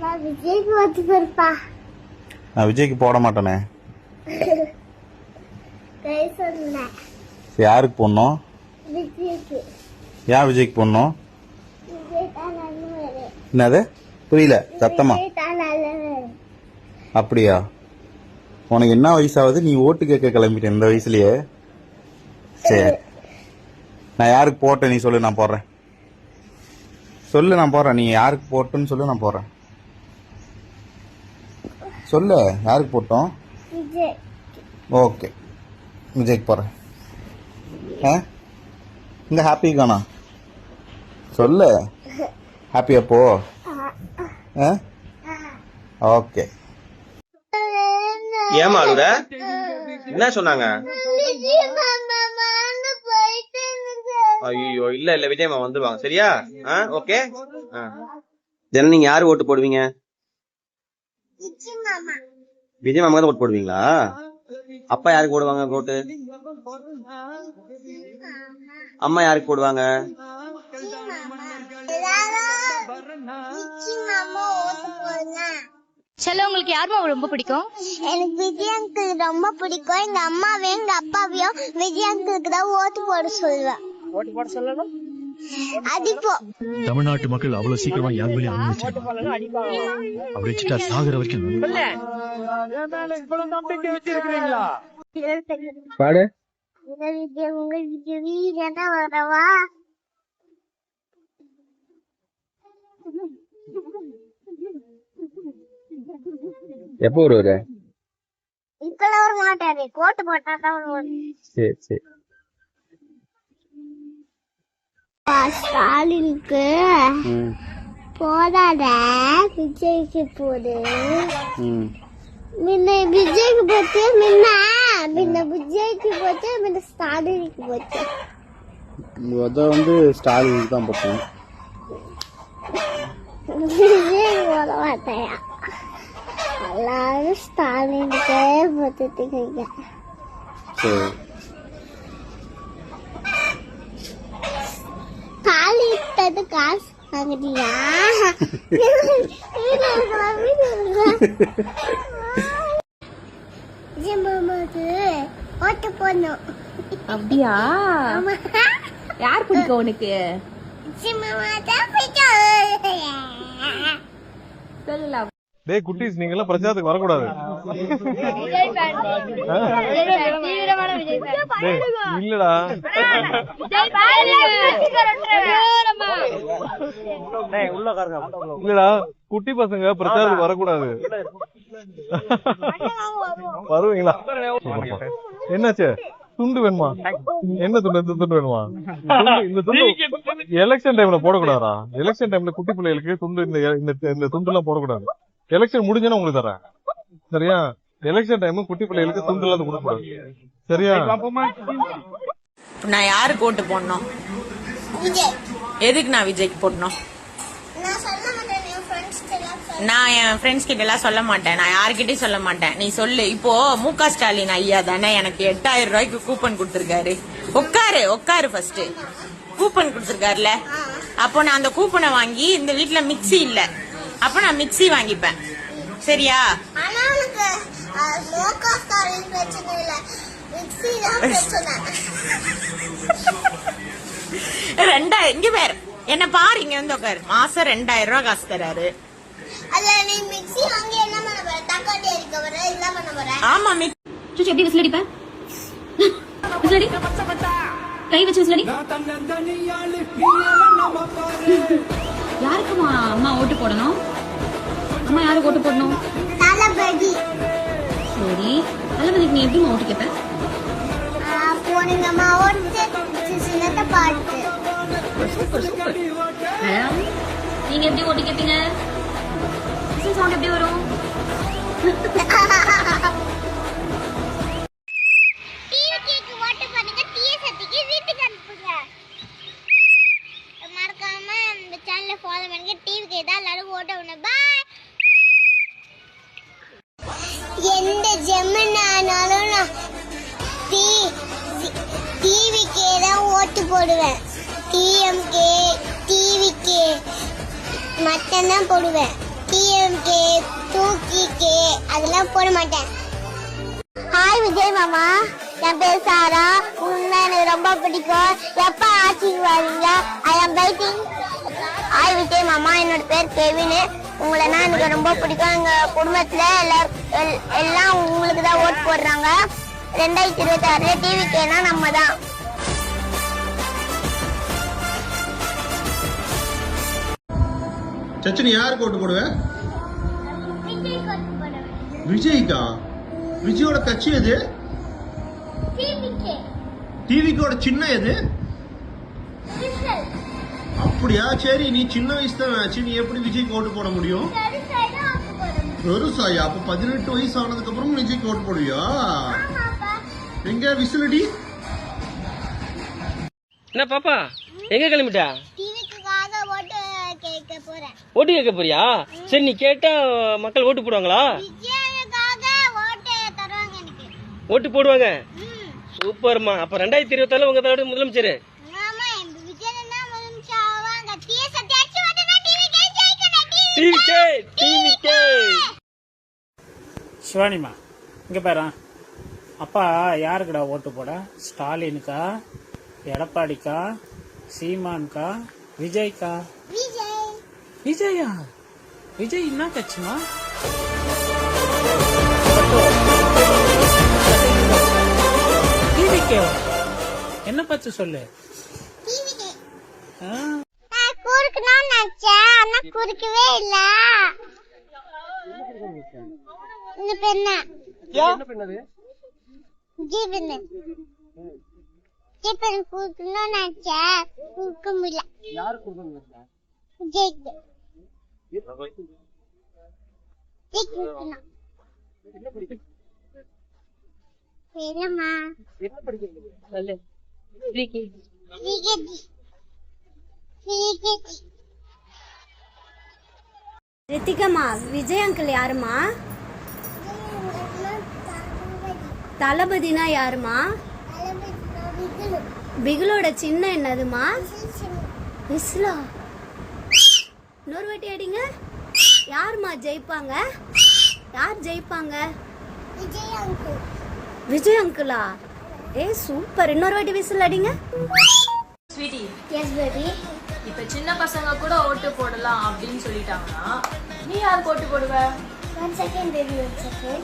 நான் விஜய்க்கு போட மாட்டேனே. யாருக்கு போடணும்? ஏன் விஜய்க்கு போடணும்? என்னது புரியல சத்தமா? அப்படியா? உனக்கு என்ன வயசாவது? நீ ஓட்டு கேட்க கிளம்பிட்ட இந்த வயசுலயே? சரி, நான் யாருக்கு போட்டேன் நீ சொல்லு, நான் போடுறேன். சொல்லு, நான் போடுறேன். நீ யாருக்கு போட்டுன்னு சொல்லு, நான் போடுறேன். சொல்லு, யாருக்கு போட்டோம்? ஓகே, விஜய்க்கு போடுறேன். இந்த ஹாப்பி காணா சொல்லு. ஹாப்பியா போ. ஓகே. ஏமா அழுத? என்ன சொன்னாங்க? ஐயோ இல்ல இல்ல, விஜயம்மா வந்துருவாங்க. சரியா? ஓகே. தினம் நீங்க யாரு ஓட்டு போடுவீங்க? விஜய் மாமா தான் ஓட்டு போடுவீங்களா? அப்பா யாருக்கு போடுவாங்க ஓட்டு? அம்மா யாருக்கு போடுவாங்க? செல்ல, உங்களுக்கு யாருமா ரொம்ப பிடிக்கும்? எனக்கு விஜய் அங்கிள் ரொம்ப பிடிக்கும். எங்க அம்மாவையும் எங்க அப்பாவையும் விஜய் அங்கிளுக்கு தான் ஓட்டு போட சொல்லுவேன். ஓட்டு போட சொல்லணும். தமிழ்நாட்டு மக்கள் அவ்வளவு சீக்கிரமா யார் மேலே அப்படி வச்சுட்டா சாகுற வரைக்கும் பாடு. வரவா எப்போ வருவாரு? இப்பெல்லாம் வர மாட்டாரு, கோட்டு போட்டாதான் வருவாரு. சரி சரி. ஸ்டாலினுக்கு போதாத, விஜய்க்கு போடு. முன்ன விஜய்க்கு போச்சு, முன்ன விஜய்க்கு போச்சு, முன்ன ஸ்டாலினுக்கு போச்சு. ஸ்டாலினுக்கு தான் போட்டேன். விஜய் போட மாட்டேன். எல்லாரும் ஸ்டாலினுக்கே போட்டுட்டீங்க. சரி. தாலிட்டது காசு வாங்குறியா? ஓட்டு போடணும். அப்படியா? யார் பிடிக்கும் உனக்கு? சொல்லலாம். டேய் குட்டீஸ், நீங்க எல்லாம் பிரச்சாரத்துக்கு வரக்கூடாது. இல்லடா, இல்லடா, குட்டி பசங்க பிரச்சாரத்துக்கு வரக்கூடாது. வருவீங்களா? என்னாச்சு? துண்டு வேணுமா? என்ன துண்டு? இந்த துண்டு வேணுமா? இந்த துண்டு எலெக்ஷன் டைம்ல போடக்கூடாதா? எலெக்ஷன் டைம்ல குட்டி பிள்ளைகளுக்கு துண்டு, இந்த துண்டு எல்லாம் போடக்கூடாது. எலெக்ஷன் முடிஞ்சா உங்களுக்கு தரேன். சரியா? எலெக்ஷன் டைம் குட்டி பிள்ளைகளுக்கு துண்டு எல்லாம் கொடுக்க கூடாது. சரியா? நான் யாருக்கு ஓட்டு போடணும்? எதுக்கு நான் விஜய்க்கு போடணும்? நான் என் ஃப்ரெண்ட்ஸ் கிட்ட எல்லாம் சொல்ல மாட்டேன். நான் யாருக்கிட்டையும் சொல்ல மாட்டேன். நீ சொல்லு. இப்போ முக ஸ்டாலின் ஐயா தானே எனக்கு 8000 ரூபாய்க்கு கூப்பன் கொடுத்திருக்காரு. உட்காரு ஃபர்ஸ்ட். கூப்பன் கொடுத்திருக்காருல, அப்போ நான் அந்த கூப்பனை வாங்கி, இந்த வீட்டுல மிக்ஸி இல்ல, அப்ப நான் மிக்ஸி வாங்கிப்பேன். சரியா? இங்க பேர் என்ன பாரு, இங்க வந்து உட்காரு. மாசம் 2000 ரூபாய் காசு தராரு. ஆமா, எப்படி விசில் அடிப்ப? விசிலடி, கை வச்சு விசிலடி. யாருக்குமா அம்மா ஓட்டு போடணும்? அம்மா யாருக்கு ஓட்டு போடணும்? தளபதி. சரி, தளபதிக்கு நீ எப்படி ஓட்டு கேட்ப? போனீங்கம்மா ஓட்டு சின்னத பாட்டு. நீங்க எப்படி ஓட்டு கேட்பீங்க? சவுண்ட் எப்படி வரும்? மறக்காம இந்த சேனலை ஃபாலோ பண்ணுங்க. டிவிக்கு ஏதாவது எல்லாரும் ஓட்ட ஒண்ணு. பாய். எந்த ஜெமினானாலும் நான் டிவிக்கே தான் ஓட்டு போடுவேன். டிஎம்கே, டிவிக்கே மட்டும்தான் போடுவேன். டிஎம்கே, தூக்கிகே அதெல்லாம் போட மாட்டேன். ஹாய் விஜய் மாமா, என் பேர் சாரா. உங்களை எனக்கு ரொம்ப பிடிக்கும். எப்ப ஆட்சிக்கு வரீங்க? ஐ ஆம் வெயிட்டிங். ஹாய் விஜய் மாமா, என்னோட பேர் கெவின். உங்களைனா எனக்கு ரொம்ப பிடிக்கும். எங்க குடும்பத்துல எல்லாம் உங்களுக்கு தான் ஓட்டு போடுறாங்க. 2026 டிவிக்கேனா நம்ம தான். சச்சினி யாருக்கு ஓட்டு போடுவ? விஜய்க்கா? விஜயோட கட்சி எது? டிவிக்கோட சின்ன எது? அப்படியா? சரி, நீ சின்ன வயசு தான் ஆச்சு, நீ எப்படி விஜய்க்கு ஓட்டு போட முடியும்? பெருசாயா? அப்ப 18 வயசு ஆனதுக்கு அப்புறம் விஜய்க்கு ஓட்டு போடுவியா? எங்க விசிலடி? என்ன பாப்பா எங்க கிளம்பிட்டா? டிவிக்காக ஓட்டு கேட்க போறேன். ஓட்டு கேட்க போறியா? சரி, நீ கேட்டா மக்கள் ஓட்டு போடுவாங்களா? விஜய்க்காக ஓட்டு தருவாங்க எனக்கு. ஓட்டு போடுவாங்க. சூப்பர்மா. அப்ப 2024 உங்க தடவை முதலமைச்சர். ஆமா, விஜய் தான் முதலமைச்சர் ஆவாங்க. டிஎஸ் அடிச்சு வந்தா டிவிக்கே ஜெயிக்கணும். டிவிக்கே. சிவானிமா, இங்க பாரு. அப்பா யாருக்குடா ஓட்டு போட? ஸ்டாலினுக்கா, எடப்பாடிக்கா, சீமான்கா, விஜய்க்கா? விஜய். விஜயா? விஜய் என்ன கட்சிமா? டிவிக்கே. என்ன பத்தி சொல்லு. டிவிக்கே. நான் குறுக்கணும்னு நினைச்சேன், ஆனா குறுக்கவே இல்ல. இந்த பெண்ண என்ன பண்ணது? ஜீவன் ஜீவன் குறுக்கணும்னு நினைச்சேன், குறுக்க முடியல. யாரு கொடுக்கணும்? ஜெயிக்கு ஜெயிக்கணும். என்னம்மா? என்ன படிக்கிறீங்க? சொல்லு. ரித்திகம்மா, விஜய் அங்கிள் யாருமா? தளபதினா யாருமா? பிகிலோட சின்ன என்னதுமா? விசிலா? இன்னொரு வாட்டி அடிங்க. யாருமா ஜெயிப்பாங்க? யார் ஜெயிப்பாங்க? விஜய் அங்கிளா? சூப்பர். இன்னொரு வாட்டி விசில் அடிங்க. Sweetie, yes baby. இப்ப சின்ன பசங்க கூட ஓட்டு போடலாம் அப்படின்னு சொல்லிட்டாங்கன்னா நீ யாருக்கு ஓட்டு போடுவ? 1 second baby, 1 second.